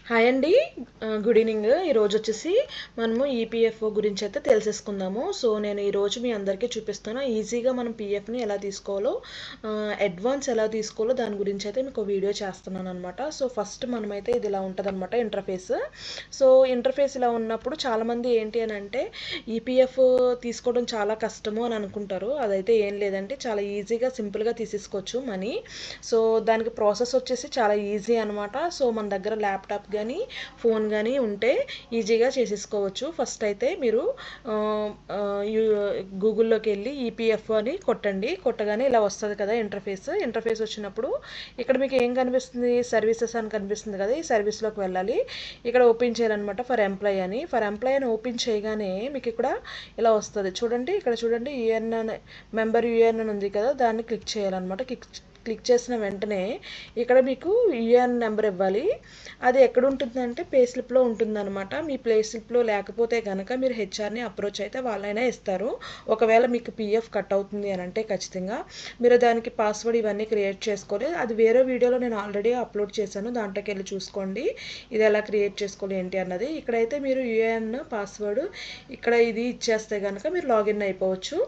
Hi అండి. Good evening. ఈరోజు వచ్చేసి మనము ఈపీఎఫ్ఓ గురించి అయితే తెలిసేసుకుందాము. సో నేను ఈరోజు మీ అందరికీ చూపిస్తాను ఈజీగా మనం పీఎఫ్ని ఎలా తీసుకోవాలో, అడ్వాన్స్ ఎలా తీసుకోవాలో దాని గురించి అయితే మీకు వీడియో చేస్తున్నాను అనమాట. సో ఫస్ట్ మనమైతే ఇది ఇలా ఉంటుంది అనమాట ఇంటర్ఫేస్. సో ఇంటర్ఫేస్ ఇలా ఉన్నప్పుడు చాలామంది ఏంటి అని అంటే ఈపీఎఫ్ తీసుకోవడం చాలా కష్టము అని అనుకుంటారు. అదైతే ఏం లేదంటే చాలా ఈజీగా సింపుల్గా తీసేసుకోవచ్చు మనీ. సో దానికి ప్రాసెస్ వచ్చేసి చాలా ఈజీ అనమాట. సో మన దగ్గర ల్యాప్టాప్ కానీ ఫోన్ కానీ ఉంటే ఈజీగా చేసేసుకోవచ్చు. ఫస్ట్ అయితే మీరు గూగుల్లోకి వెళ్ళి ఈపీఎఫ్ అని కొట్టగానే ఇలా వస్తుంది కదా ఇంటర్ఫేస్ వచ్చినప్పుడు ఇక్కడ మీకు ఏం కనిపిస్తుంది, సర్వీసెస్ అని కనిపిస్తుంది కదా. ఈ సర్వీస్లోకి వెళ్ళాలి. ఇక్కడ ఓపెన్ చేయాలన్నమాట ఫర్ ఎంప్లాయీ అని ఓపెన్ చేయగానే మీకు ఇక్కడ ఇలా వస్తుంది చూడండి. ఇక్కడ చూడండి యూఎన్ మెంబర్ యూఎన్ అని ఉంది కదా, దాన్ని క్లిక్ చేయాలన్నమాట. క్లిక్ చేసిన వెంటనే ఇక్కడ మీకు యూఏఎన్ నెంబర్ ఇవ్వాలి. అది ఎక్కడ ఉంటుందంటే పే స్లిప్లో ఉంటుందన్నమాట. మీ పే స్లిప్లో లేకపోతే కనుక మీరు హెచ్ఆర్ని అప్రోచ్ అయితే వాళ్ళైనా ఇస్తారు. ఒకవేళ మీకు పీఎఫ్ కట్ అవుతుంది అని అంటే ఖచ్చితంగా మీరు దానికి పాస్వర్డ్ ఇవన్నీ క్రియేట్ చేసుకోవాలి. అది వేరే వీడియోలో నేను ఆల్రెడీ అప్లోడ్ చేశాను, దాంట్లోకి వెళ్ళి చూసుకోండి ఇది ఎలా క్రియేట్ చేసుకోవాలి ఏంటి అన్నది. ఇక్కడైతే మీరు యూఏఎన్ పాస్వర్డ్ ఇక్కడ ఇది ఇచ్చేస్తే కనుక మీరు లాగిన్ అయిపోవచ్చు.